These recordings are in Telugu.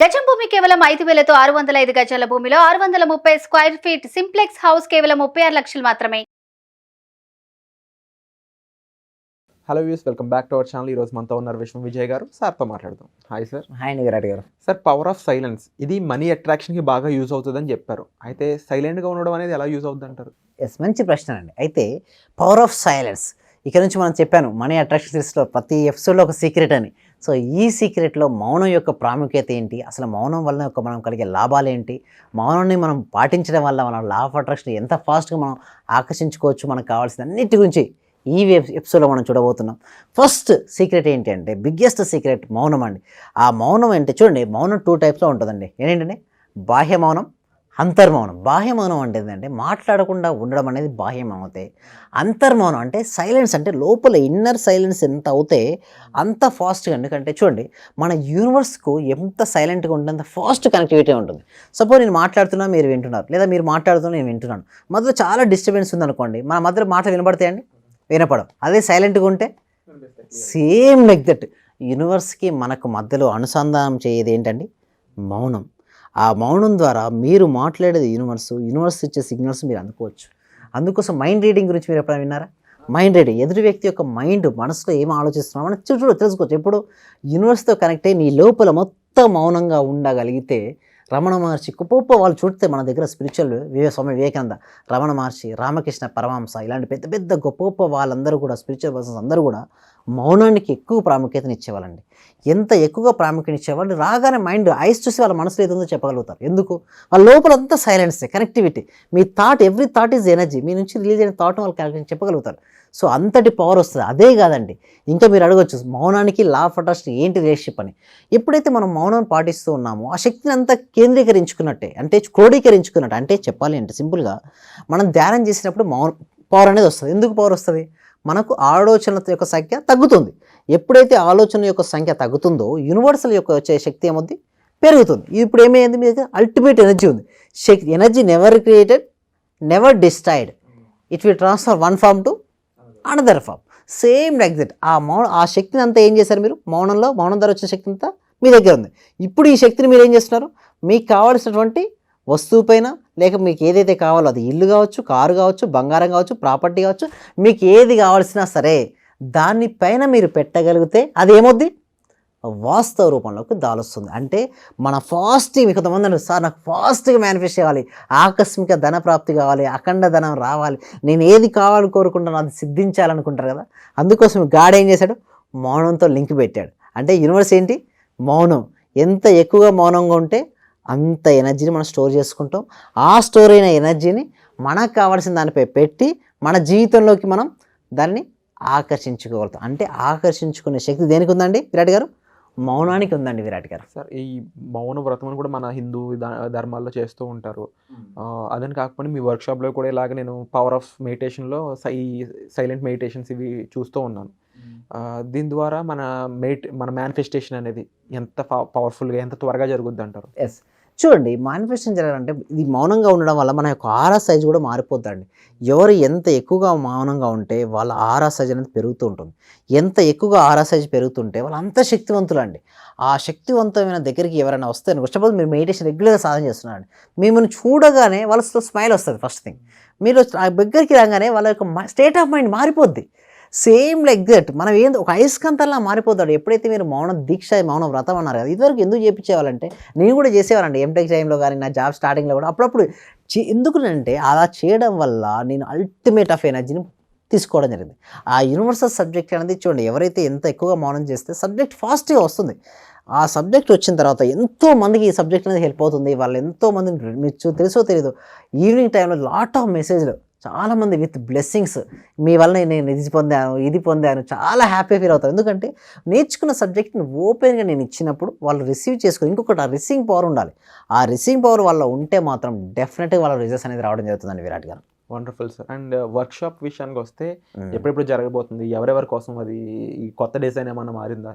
గజం భూమి కేవలం 5,000తో 605 గజాల భూమిలో 630 స్క్వేర్ ఫీట్ సింప్లెక్స్ హౌస్ కేవలం 36 లక్షలు మాత్రమే. Hello views, welcome back to our channel. ఈరోజు మనతో ఉన్నారు విశ్వం విజయ్ గారు. సార్తో మాట్లాడదాం. Hi sir. హాయ్ విరాట్ గారు. సార్, పవర్ ఆఫ్ సైలెన్స్ ఇది మనీ అట్రాక్షన్కి బాగా యూజ్ అవుతుందని చెప్పారు. అయితే సైలెంట్గా ఉండడం అనేది ఎలా యూజ్ అవుతుంది అంటారు? మంచి ప్రశ్న అండి. అయితే పవర్ ఆఫ్ సైలెన్స్ ఇక్కడ నుంచి మనం చెప్పాను మనీ అట్రాక్షన్ సిరీస్లో ప్రతి ఎపిసోడ్లో ఒక సీక్రెట్ అని. సో ఈ సీక్రెట్లో మౌనం యొక్క ప్రాముఖ్యత ఏంటి, అసలు మౌనం వలన మనం కలిగే లాభాలు ఏంటి, మౌనాన్ని మనం పాటించడం వల్ల మన లా ఆఫ్ అట్రాక్షన్ ఎంత ఫాస్ట్గా మనం ఆకర్షించుకోవచ్చు, మనకు కావాల్సిన అన్నిటి గురించి ఈ ఎపిసోడ్లో మనం చూడబోతున్నాం. ఫస్ట్ సీక్రెట్ ఏంటి అంటే, బిగ్గెస్ట్ సీక్రెట్ మౌనం అండి. ఆ మౌనం అంటే చూడండి, మౌనం 2 టైప్స్లో ఉంటుందండి. ఏంటంటే బాహ్య మౌనం, అంతర్మౌనం. బాహ్య మౌనం అంటే ఏంటంటే మాట్లాడకుండా ఉండడం అనేది బాహ్య మౌనం అవుతాయి. అంతర్మౌనం అంటే సైలెన్స్, అంటే లోపల ఇన్నర్ సైలెన్స్ ఎంత అవుతే అంత ఫాస్ట్గా. ఎందుకంటే చూడండి, మన యూనివర్స్కు ఎంత సైలెంట్గా ఉంటుంది అంత ఫాస్ట్ కనెక్టివిటీ ఉంటుంది. సపోజ్ నేను మాట్లాడుతున్నా, మీరు వింటున్నారు, లేదా మీరు మాట్లాడుతున్నా నేను వింటున్నాను, మధ్యలో చాలా డిస్టర్బెన్స్ ఉందనుకోండి, మన మధ్యలో మాటలు వినపడతాయండి? వినపడం. అదే సైలెంట్గా ఉంటే సేమ్ లైక్ దట్ యూనివర్స్కి మనకు మధ్యలో అనుసంధానం చేయదు ఏంటండి? మౌనం. ఆ మౌనం ద్వారా మీరు మాట్లాడేది యూనివర్స్ ఇచ్చే సిగ్నల్స్ మీరు అందుకోవచ్చు. అందుకోసం మైండ్ రీడింగ్ గురించి మీరు ఎప్పుడైనా విన్నారా? మైండ్ రీడింగ్, ఎదుటి వ్యక్తి యొక్క మైండ్, మనసులో ఏం ఆలోచిస్తున్నామో మనం తెలుసుకోవచ్చు. ఎప్పుడు యూనివర్స్తో కనెక్ట్ అయ్యి నీ లోపల మొత్తం మౌనంగా ఉండగలిగితే, రమణ మహర్షి గొప్ప వాళ్ళు చూస్తే మన దగ్గర స్పిరిచువల్ స్వామి వివేకానంద, రమణ మహర్షి, రామకృష్ణ పరమహంస, ఇలాంటి పెద్ద పెద్ద గొప్ప వాళ్ళందరూ కూడా, స్పిరిచువల్ పర్సన్స్ అందరూ కూడా మౌనానికి ఎక్కువ ప్రాముఖ్యతను ఇచ్చేవాళ్ళండి. ఎంత ఎక్కువగా ప్రాముఖ్యత ఇచ్చేవాళ్ళు, రాగానే మైండ్ ఐస్ చూసి వాళ్ళ మనసులో ఏదో చెప్పగలుగుతారు. ఎందుకు? వాళ్ళ లోపల అంతా సైలెన్సే, కనెక్టివిటీ. మీ thought, every thought is energy. మీ నుంచి రిలీజ్ అయిన థాట్ వాళ్ళు చెప్పగలుగుతారు. సో అంతటి పవర్ వస్తుంది. అదే కాదండి, ఇంకా మీరు అడగచ్చు మౌనానికి లా ఆఫ్ అట్రాక్షన్ ఏంటి రిలేషన్షిప్ అని. ఎప్పుడైతే మనం మౌనం పాటిస్తూ ఉన్నామో ఆ శక్తిని అంతా కేంద్రీకరించుకున్నట్టే, అంటే క్రోడీకరించుకున్నట్టు. అంటే చెప్పాలి అంటే సింపుల్గా, మనం ధ్యానం చేసినప్పుడు మౌనం పవర్ అనేది వస్తుంది. ఎందుకు పవర్ వస్తుంది? మనకు ఆలోచనల యొక్క సంఖ్య తగ్గుతుంది. ఎప్పుడైతే ఆలోచన యొక్క సంఖ్య తగ్గుతుందో యూనివర్సల్ యొక్క వచ్చే శక్తి ఏమవుద్ది? పెరుగుతుంది. ఇప్పుడు ఏమైంది? మీ దగ్గర అల్టిమేట్ ఎనర్జీ ఉంది. Energy never created, never destroyed. It will transfer one form to another form. Same like that. ఆ శక్తిని అంతా ఏం చేశారు మీరు? మౌనం ద్వారా వచ్చిన శక్తి అంతా మీ దగ్గర ఉంది. ఇప్పుడు ఈ శక్తిని మీరు ఏం చేస్తున్నారు? మీకు కావాల్సినటువంటి వస్తువు పైన, లేక మీకు ఏదైతే కావాలో, అది ఇల్లు కావచ్చు, కారు కావచ్చు, బంగారం కావచ్చు, ప్రాపర్టీ కావచ్చు, మీకు ఏది కావాల్సినా సరే దానిపైన మీరు పెట్టగలిగితే అది ఏమవుద్ది? వాస్తవ రూపంలోకి దాలొస్తుంది. అంటే మన మీకు కొంతమంది అన్నారు, సార్ నాకు ఫాస్ట్గా మేనిఫెస్ట్ చేయాలి, ఆకస్మిక ధన ప్రాప్తి కావాలి, అఖండ ధనం రావాలి, నేను ఏది కావాలని కోరుకుంటానో అది సిద్ధించాలనుకుంటారు కదా. అందుకోసం గాడ్ ఏం చేశాడు? మౌనంతో లింక్ పెట్టాడు. అంటే యూనివర్స్ ఏంటి? మౌనం. ఎంత ఎక్కువగా మౌనంగా ఉంటే అంత ఎనర్జీని మనం స్టోర్ చేసుకుంటాం. ఆ స్టోర్ అయిన ఎనర్జీని మనకు కావాల్సిన దానిపై పెట్టి మన జీవితంలోకి మనం దాన్ని ఆకర్షించుకోగలుగుతాం. అంటే ఆకర్షించుకునే శక్తి దేనికి ఉందండి విరాట్ గారు? మౌనానికి ఉందండి విరాట్ గారు. సార్, ఈ మౌన వ్రతం కూడా మన హిందూ ధర్మాల్లో చేస్తూ ఉంటారు. అదని కాకపోతే మీ వర్క్షాప్లో కూడా ఇలాగ నేను పవర్ ఆఫ్ మెడిటేషన్లో ఈ సైలెంట్ మెడిటేషన్స్ ఇవి చూస్తూ ఉన్నాను. దీని ద్వారా మన మేనిఫెస్టేషన్ అనేది ఎంత పవర్ఫుల్గా, ఎంత త్వరగా జరుగుద్ది అంటారు? ఎస్, చూడండి, మేనిఫెస్టేషన్ జరగాలంటే ఇది మౌనంగా ఉండడం వల్ల మన యొక్క ఆరా సైజ్ కూడా మారిపోతుందండి. ఎవరు ఎంత ఎక్కువగా మౌనంగా ఉంటే వాళ్ళ ఆరా సైజ్ అనేది పెరుగుతూ ఉంటుంది. ఎంత ఎక్కువగా ఆరా సైజ్ పెరుగుతుంటే వాళ్ళు అంత శక్తివంతులు అండి. ఆ శక్తివంతమైన దగ్గరికి ఎవరైనా వస్తే, సపోజ్ మీరు మెడిటేషన్ రెగ్యులర్గా సాధన చేస్తున్నారండి, మిమ్మల్ని చూడగానే వాళ్ళ స్మైల్ వస్తుంది. ఫస్ట్ థింగ్, మీరు ఆ దగ్గరికి రాగానే వాళ్ళ యొక్క స్టేట్ ఆఫ్ మైండ్ మారిపోద్ది. సేమ్ లైక్ దట్ మనం ఒక అయస్కాంతంలా మారిపోతాడు. ఎప్పుడైతే మీరు మౌన దీక్ష, మౌన వ్రతం అన్నారు కదా, ఇదివరకు ఎందుకు చేయించేవాళ్ళంటే, నేను కూడా చేసేవాళ్ళండి ఎంటెక్ టైంలో కానీ, నా జాబ్ స్టార్టింగ్లో కూడా అప్పుడప్పుడు. ఎందుకంటే అలా చేయడం వల్ల నేను అల్టిమేట్ ఆఫ్ ఎనర్జీని తీసుకోవడం జరిగింది. ఆ యూనివర్సల్ సబ్జెక్ట్ అనేది చూడండి, ఎవరైతే ఎంత ఎక్కువగా మౌనం చేస్తే సబ్జెక్ట్ ఫాస్ట్గా వస్తుంది. ఆ సబ్జెక్ట్ వచ్చిన తర్వాత ఎంతో మందికి ఈ సబ్జెక్ట్ అనేది హెల్ప్ అవుతుంది. వాళ్ళు ఎంతోమంది, మీకు తెలుసో తెలీదు, ఈవినింగ్ టైంలో లాట్ ఆఫ్ మెసేజ్లు, చాలామంది విత్ బ్లెస్సింగ్స్, మీ వల్ల నేను ఇది పొందాను, చాలా హ్యాపీ ఫీల్ అవుతారు. ఎందుకంటే నేర్చుకున్న సబ్జెక్ట్ని ఓపెన్గా నేను ఇచ్చినప్పుడు వాళ్ళు రిసీవ్ చేసుకుని, ఇంకొకటి ఆ రిసీవింగ్ పవర్ ఉండాలి. ఆ రిసీవింగ్ పవర్ వల్ల ఉంటే మాత్రం డెఫినెట్గా వాళ్ళ రిజల్ట్స్ అనేది రావడం జరుగుతుందండి విరాట్ గారు. Wonderful sir. అండ్ వర్క్షాప్ విషయానికి వస్తే ఎప్పుడెప్పుడు జరగబోతుంది, ఎవరెవరి కోసం, అది ఈ కొత్త డిజైన్ ఏమైనా మారిందా?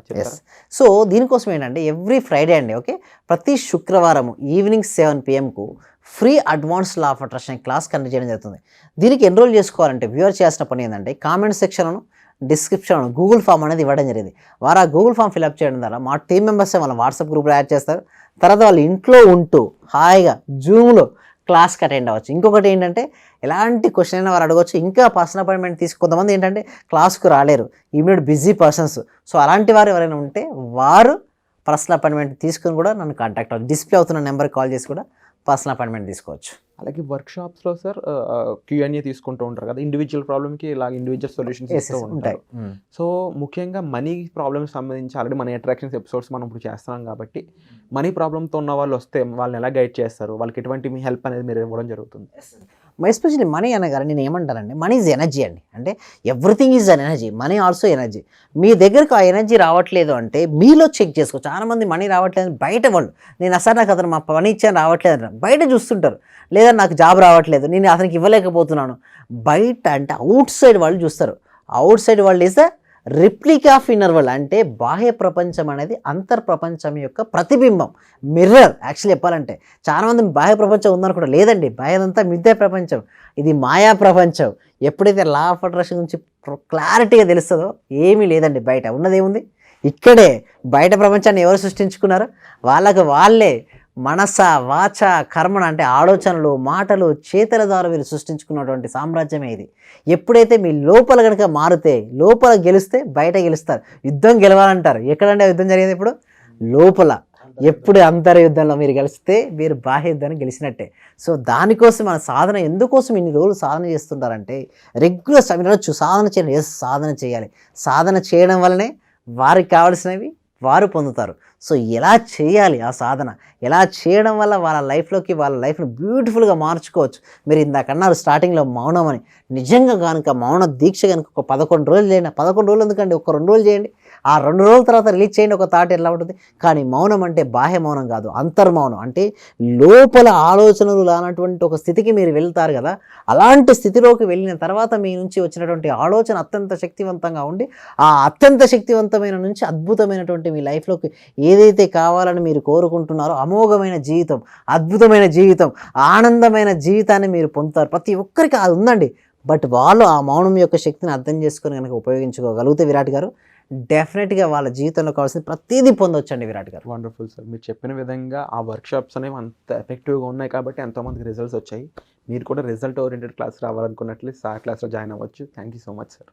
సో దీనికోసం ఏంటంటే ఎవ్రీ ఫ్రైడే అండి, ఓకే, ప్రతి శుక్రవారం evening 7 PM free advance law of attraction class conduct చేయడం జరుగుతుంది. దీనికి ఎన్రోల్ చేసుకోవాలంటే వ్యూవర్ చేయాల్సిన పని ఏంటంటే, కామెంట్ సెక్షన్లో డిస్క్రిప్షన్ గూగుల్ ఫామ్ అనేది ఇవ్వడం జరిగింది. వారు ఆ గూగుల్ ఫామ్ ఫిల్అప్ చేయడం ద్వారా మా టీం మెంబర్స్ వాళ్ళ వాట్సాప్ గ్రూప్లో యాడ్ చేస్తారు. తర్వాత వాళ్ళు ఇంట్లో ఉంటూ హాయిగా జూమ్లో క్లాస్కి అటెండ్ అవ్వచ్చు. ఇంకొకటి ఏంటంటే ఎలాంటి క్వశ్చన్ అయినా వారు అడగవచ్చు. ఇంకా పర్సనల్ అపాయింట్మెంట్ కొంతమంది ఏంటంటే క్లాస్కు రాలేరు, ఇమీడియట్ బిజీ పర్సన్స్. సో అలాంటి వారు ఎవరైనా ఉంటే వారు పర్సనల్ అపాయింట్మెంట్ తీసుకుని కూడా నన్ను కాంటాక్ట్ అవ్వచ్చు. డిస్ప్లే అవుతున్న నెంబర్కి కాల్ చేసి కూడా పర్సనల్ అపాయింట్మెంట్ తీసుకోవచ్చు. అలాగే వర్క్షాప్స్లో సార్ Q&A తీసుకుంటూ ఉంటారు కదా, ఇండివిజువల్ ప్రాబ్లమ్కి ఇలా ఇండివిజువల్ సొల్యూషన్స్ ఇస్తూ ఉంటాయి. ఉంటారు. సో ముఖ్యంగా మనీ ప్రాబ్లమ్స్ సంబంధించి ఆల్రెడీ మన అట్రాక్షన్స్ ఎపిసోడ్స్ మనం ఇప్పుడు చేస్తున్నాం కాబట్టి మనీ ప్రాబ్లమ్తో ఉన్న వాళ్ళు వస్తే వాళ్ళని ఎలా గైడ్ చేస్తారు, వాళ్ళకి ఎటువంటి మీ హెల్ప్ అనేది మీరు ఇవ్వడం జరుగుతుంది? ఎస్పెషల్లీ మనీ అనగానే నేను ఏమంటానండి, మనీ ఈజ్ ఎనర్జీ అండి. అంటే everything is an energy, money also energy. మీ దగ్గరకు ఆ ఎనర్జీ రావట్లేదు అంటే మీలో చెక్ చేసుకో. చాలామంది మనీ రావట్లేదు బయట వాళ్ళు, నేను అసలు నాకు అతను మా పని ఇచ్చాను రావట్లేదు అంటారు, బయట చూస్తుంటారు. లేదా నాకు జాబ్ రావట్లేదు, నేను అతనికి ఇవ్వలేకపోతున్నాను, బయట అంటే అవుట్ సైడ్ వాళ్ళు చూస్తారు. అవుట్ సైడ్ వాళ్ళు is the replica of inner world. అంటే బాహ్య ప్రపంచం అనేది అంతర్ ప్రపంచం యొక్క ప్రతిబింబం, మిర్రర్. యాక్చువల్లీ చెప్పాలంటే చాలామంది బాహ్య ప్రపంచం ఉందనుకుంటా, లేదండి, బాహ్యదంతా మిథ్యా ప్రపంచం, ఇది మాయా ప్రపంచం. ఎప్పుడైతే లా ఆఫ్ అట్రాక్షన్ గురించి క్లారిటీగా తెలుస్తుందో ఏమీ లేదండి, బయట ఉన్నది ఏముంది, ఇక్కడే. బయట ప్రపంచాన్ని ఎవరు సృష్టించుకున్నారు? వాళ్ళకు వాళ్ళే మనస వాచ కర్మణ అంటే ఆలోచనలు మాటలు చేతల ద్వారా వీరు సృష్టించుకున్నటువంటి సామ్రాజ్యమే ఇది. ఎప్పుడైతే మీ లోపల కనుక మారితే, లోపల గెలిస్తే బయట గెలుస్తారు. యుద్ధం గెలవాలంటారు, ఎక్కడంటే యుద్ధం జరిగేది ఇప్పుడు లోపల. ఎప్పుడు అంతర్యుద్ధంలో మీరు గెలిస్తే మీరు బాహ్య యుద్ధాన్ని గెలిచినట్టే. సో దానికోసం మన సాధన, ఎందుకోసం ఇన్ని రోజులు సాధన చేస్తుంటారంటే రెగ్యులర్ సాధన చేయండి. సాధన చేయాలి. సాధన చేయడం వల్లనే వారికి కావాల్సినవి వారు పొందుతారు. సో ఎలా చేయాలి ఆ సాధన, ఎలా చేయడం వల్ల వాళ్ళ లైఫ్లోకి వాళ్ళ లైఫ్ను బ్యూటిఫుల్గా మార్చుకోవచ్చు. మీరు ఇందాక అన్నారు స్టార్టింగ్లో మౌనం అని. నిజంగా కనుక మౌన దీక్ష కనుక ఒక 11 రోజులు చేయండి. 11 రోజులు ఎందుకండి, ఒక 2 రోజులు చేయండి. ఆ 2 రోజుల తర్వాత రిలీజ్ చేయండి, ఒక థాట్ ఎలా ఉంటుంది. కానీ మౌనం అంటే బాహ్య మౌనం కాదు, అంతర్మౌనం. అంటే లోపల ఆలోచనలు లానటువంటి ఒక స్థితికి మీరు వెళ్తారు కదా, అలాంటి స్థితిలోకి వెళ్ళిన తర్వాత మీ నుంచి వచ్చినటువంటి ఆలోచన అత్యంత శక్తివంతంగా ఉండి, ఆ అత్యంత శక్తివంతమైన నుంచి అద్భుతమైనటువంటి మీ లైఫ్లోకి ఏదైతే కావాలని మీరు కోరుకుంటున్నారో అమోఘమైన జీవితం, అద్భుతమైన జీవితం, ఆనందమైన జీవితాన్ని మీరు పొందుతారు. ప్రతి ఒక్కరికి అది ఉందండి. బట్ వాళ్ళు ఆ మౌనం యొక్క శక్తిని అర్థం చేసుకొని కనుక ఉపయోగించుకోగలిగితే విరాట్ గారు డెఫినెట్గా వాళ్ళ జీవితంలో కావాల్సిన ప్రతిదీ పొందొచ్చండి విరాట్ గారు. వండర్ఫుల్ సార్, మీరు చెప్పిన విధంగా ఆ వర్క్షాప్స్ అనేవి అంత ఎఫెక్టివ్గా ఉన్నాయి కాబట్టి ఎంతోమందికి రిజల్ట్స్ వచ్చాయి. మీరు కూడా రిజల్ట్ ఓరియంటెడ్ క్లాస్ రావాలనుకున్నట్లయితే ఆ క్లాస్లో జాయిన్ అవ్వచ్చు. Thank you so much sir.